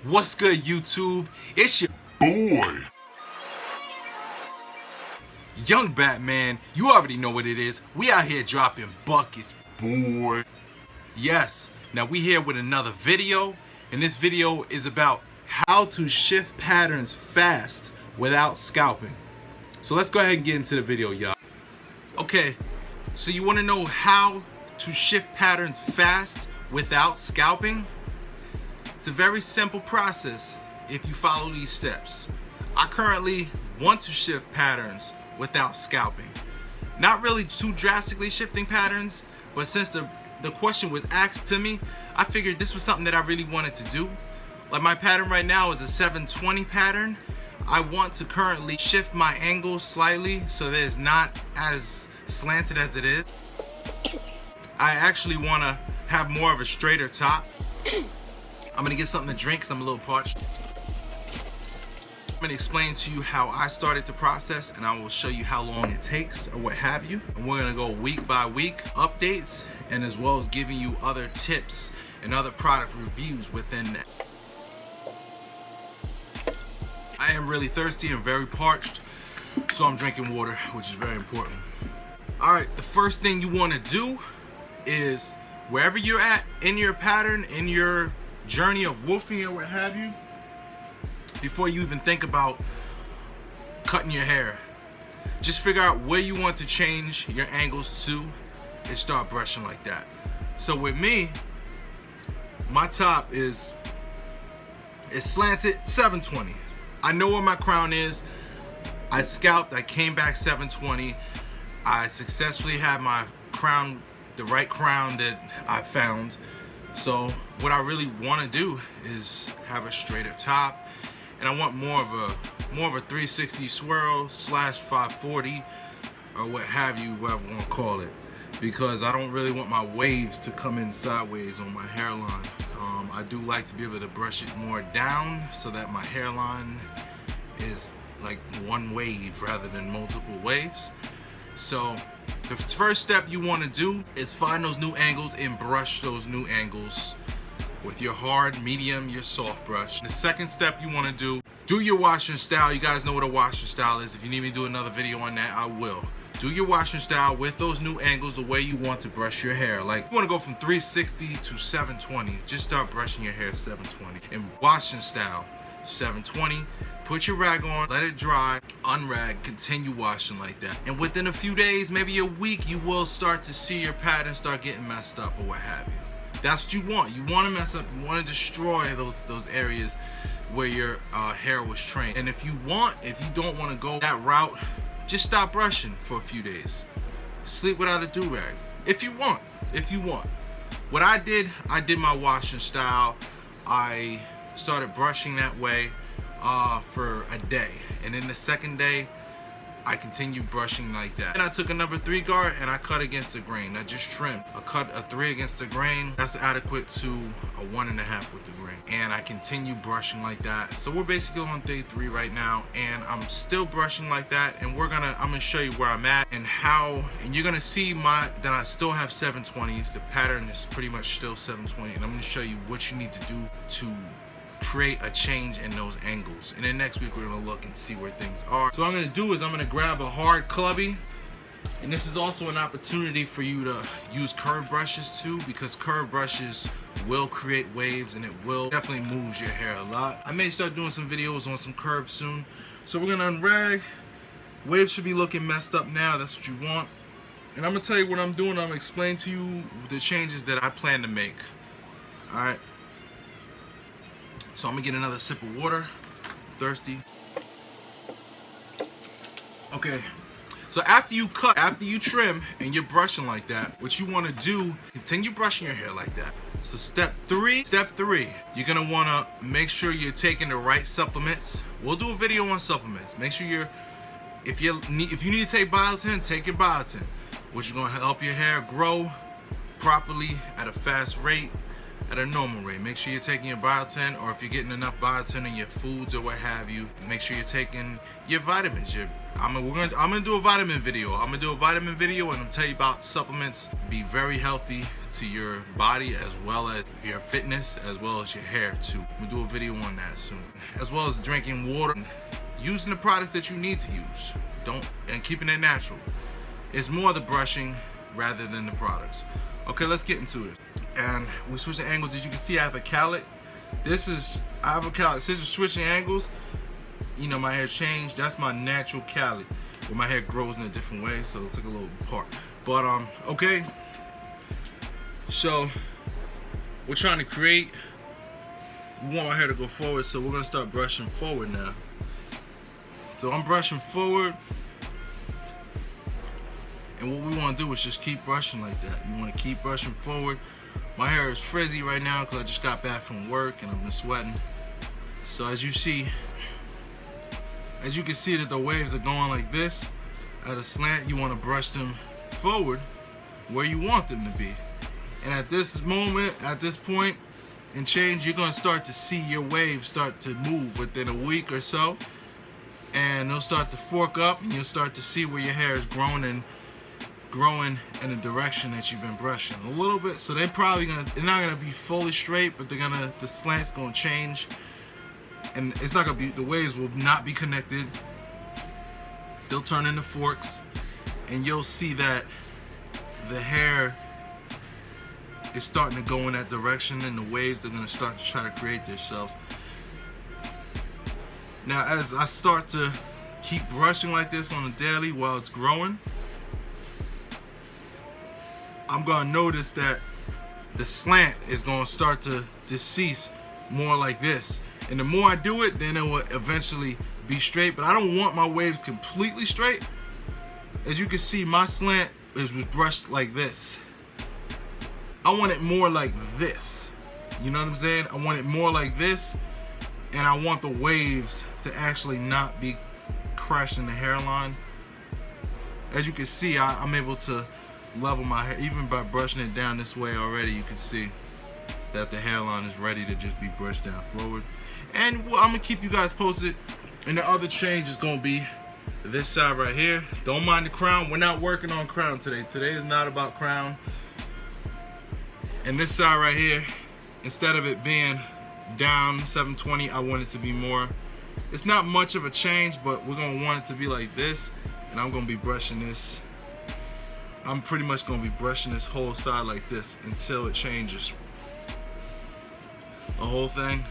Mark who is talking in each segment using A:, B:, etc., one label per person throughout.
A: What's good, YouTube? It's your boy, Young Batman. You already know what it is. We out here dropping buckets, boy. Yes, now we here with another video, and this video is about how to shift patterns fast without scalping. So let's go ahead and get into the video, y'all. Okay, so you want to know how to shift patterns fast without scalping? It's a very simple process if you follow these steps. I currently want to shift patterns without scalping. Not really too drastically shifting patterns, but since the question was asked to me, I figured this was something that I really wanted to do. Like my pattern right now is a 720 pattern. I want to currently shift my angle slightly so that it's not as slanted as it is. I actually want to have more of a straighter top. I'm gonna get something to drink because I'm a little parched. I'm gonna explain to you how I started the process, and I will show you how long it takes or what have you. And we're gonna go week by week updates, and as well as giving you other tips and other product reviews within that. I am really thirsty and very parched, so I'm drinking water, which is very important. All right, the first thing you want to do is wherever you're at in your pattern, in your journey of wolfing or what have you, before you even think about cutting your hair, just figure out where you want to change your angles to and start brushing like that. So with me, my top is slanted 720. I know where my crown is. I scalped, I came back 720. I successfully had my crown, the right crown that I found. So what I really want to do is have a straighter top, and I want more of a 360 swirl / 540 or what have you, whatever you want to call it, because I don't really want my waves to come in sideways on my hairline. I do like to be able to brush it more down so that my hairline is like one wave rather than multiple waves. So the first step you want to do is find those new angles and brush those new angles with your hard, medium, your soft brush. The second step you want to do your washing style. You guys know what a washing style is. If you need me to do another video on that, I will. Do your washing style with those new angles the way you want to brush your hair. Like you want to go from 360 to 720. Just start brushing your hair 720. And washing style 720. Put your rag on, let it dry, unrag, continue washing like that. And within a few days, maybe a week, you will start to see your pattern start getting messed up or what have you. That's what you want. You want to mess up, you want to destroy those areas where your hair was trained. And if you don't want to go that route, just stop brushing for a few days. Sleep without a do-rag. If you want. What I did my washing style. I started brushing that way for a day, and then the second day I continued brushing like that. And I took a number 3 guard and I cut against the grain. I just trimmed. I cut a 3 against the grain. That's adequate to a 1.5 with the grain. And I continue brushing like that. So we're basically on day 3 right now, and I'm still brushing like that. And I'm gonna show you where I'm at and how. And you're gonna see that I still have 720s. The pattern is pretty much still 720, and I'm gonna show you what you need to do to create a change in those angles. And then next week we're gonna look and see where things are. So what I'm gonna do is I'm gonna grab a hard clubby, and this is also an opportunity for you to use curved brushes too, because curved brushes will create waves and it will definitely moves your hair a lot. I may start doing some videos on some curves soon. So we're gonna unrag. Waves should be looking messed up now. That's what you want. And I'm gonna tell you what I'm doing. I'm gonna explain to you the changes that I plan to make. All right. So I'm gonna get another sip of water. I'm thirsty. Okay. So after you cut, after you trim, and you're brushing like that, what you want to do, continue brushing your hair like that. So step three, you're gonna want to make sure you're taking the right supplements. We'll do a video on supplements. Make sure if you need to take biotin, take your biotin, which is gonna help your hair grow properly at a fast rate, at a normal rate. Make sure you're taking your biotin, or if you're getting enough biotin in your foods or what have you, make sure you're taking your vitamins. I'm gonna do a vitamin video. I'm gonna do a vitamin video and I'll tell you about supplements. Be very healthy to your body as well as your fitness, as well as your hair too. We'll do a video on that soon. As well as drinking water, using the products that you need to use. And keeping it natural. It's more the brushing rather than the products. Okay, let's get into it. And we're switching angles. As you can see, I have a cowlick. I have a cowlick. Since we're switching angles, you know, my hair changed. That's my natural cowlick, where my hair grows in a different way, so it's like a little part. But okay. So we're trying to create. We want my hair to go forward, so we're gonna start brushing forward now. So I'm brushing forward. And what we want to do is just keep brushing like that. You want to keep brushing forward. My hair is frizzy right now because I just got back from work and I've been sweating. So as you can see that the waves are going like this at a slant. You want to brush them forward where you want them to be. And at this moment, at this point and change, you're going to start to see your waves start to move within a week or so. And they'll start to fork up and you'll start to see where your hair is growing in the direction that you've been brushing a little bit. So they're not gonna be fully straight, but the slant's gonna change, and it's not gonna be, the waves will not be connected. They'll turn into forks, and you'll see that the hair is starting to go in that direction, and the waves are gonna start to try to create themselves. Now, as I start to keep brushing like this on a daily while it's growing, I'm gonna notice that the slant is gonna start to decease more like this. And the more I do it, then it will eventually be straight. But I don't want my waves completely straight. As you can see, my slant was brushed like this. I want it more like this. You know what I'm saying? I want it more like this. And I want the waves to actually not be crashing the hairline. As you can see, I'm able to level my hair even by brushing it down this way. Already you can see that the hairline is ready to just be brushed down forward. And I'm gonna keep you guys posted. And the other change is gonna be this side right here. Don't mind the crown. We're not working on crown today. Today is not about crown. And this side right here, instead of it being down 720, I want it to be more. It's not much of a change, but we're gonna want it to be like this. And I'm gonna be brushing this. I'm pretty much gonna be brushing this whole side like this until it changes. The whole thing.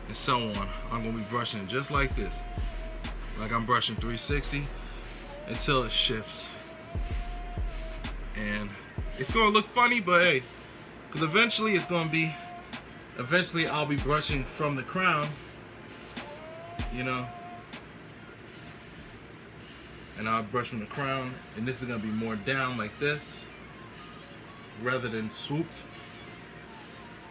A: And so on. I'm gonna be brushing it just like this. Like I'm brushing 360 until it shifts. And it's gonna look funny, but hey, because eventually I'll be brushing from the crown, you know. And I'll brush from the crown, and this is gonna be more down like this rather than swooped,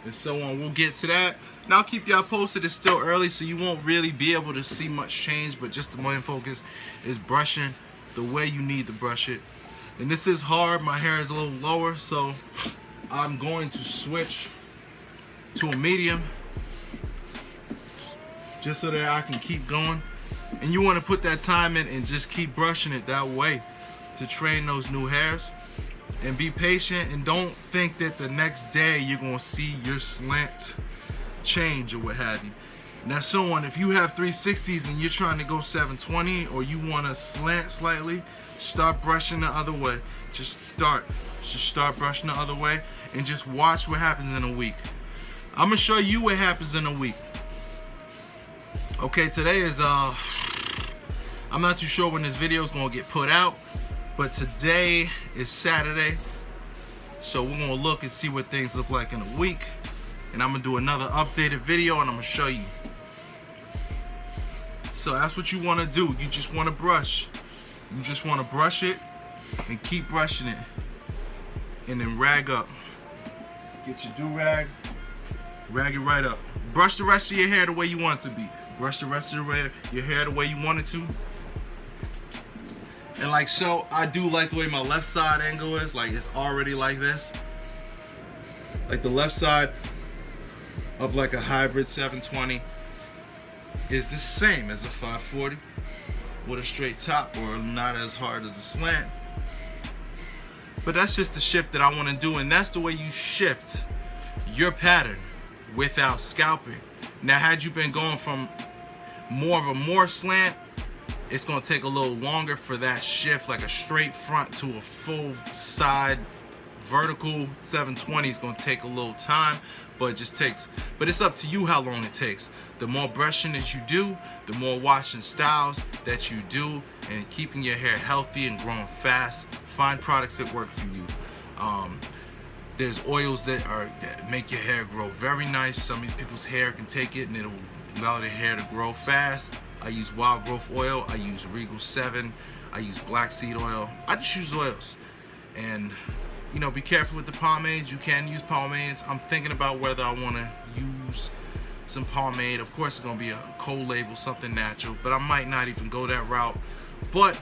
A: and so on. We'll get to that. And I'll keep y'all posted. It's still early, so you won't really be able to see much change, but just the main focus is brushing the way you need to brush it. And this is hard. My hair is a little lower, so I'm going to switch to a medium just so that I can keep going. And you want to put that time in and just keep brushing it that way to train those new hairs. And be patient, and don't think that the next day you're going to see your slant change or what have you. Now, someone, if you have 360s and you're trying to go 720, or you want to slant slightly, start brushing the other way. Just start brushing the other way, and just watch what happens in a week. I'm gonna show you what happens in a week. Okay, today is I'm not too sure when this video is gonna get put out, but today is Saturday, so we're gonna look and see what things look like in a week, and I'm gonna do another updated video and I'm gonna show you. So that's what you want to do. You just want to brush. You just want to brush it and keep brushing it, and then rag up. Get your do-rag, rag it right up. Brush the rest of your hair the way you want it to be. Brush the rest of your hair the way you want it to. And like so, I do like the way my left side angle is. Like, it's already like this. Like the left side of like a hybrid 720 is the same as a 540 with a straight top, or not as hard as a slant. But that's just the shift that I want to do, and that's the way you shift your pattern without scalping. Now, had you been going from more of a more slant, it's going to take a little longer for that shift, like a straight front to a full side vertical 720 is going to take a little time, but it's up to you how long it takes. The more brushing that you do, the more washing styles that you do, and keeping your hair healthy and growing fast. Find products that work for you. There's oils that make your hair grow very nice. Some people's hair can take it and it'll allow their hair to grow fast. I use Wild Growth oil, I use Regal 7, I use black seed oil. I just use oils. And you know, be careful with the pomades. You can use pomades. I'm thinking about whether I want to use some pomade. Of course, it's gonna be a cold label, something natural, but I might not even go that route. But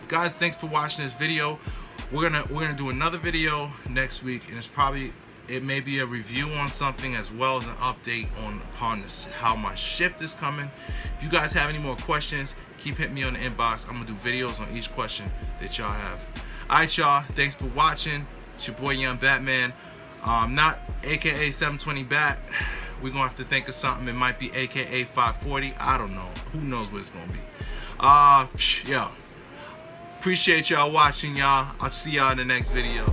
A: guys, thanks for watching this video. We're gonna do another video next week, and it may be a review on something as well as an update upon how my shift is coming. If you guys have any more questions, keep hitting me on the inbox. I'm gonna do videos on each question that y'all have. Alright, y'all, thanks for watching. It's your boy Young Batman. Not AKA 720 Bat. We're gonna have to think of something. It might be AKA 540. I don't know. Who knows what it's gonna be? Yo. Appreciate y'all watching, y'all. I'll see y'all in the next video.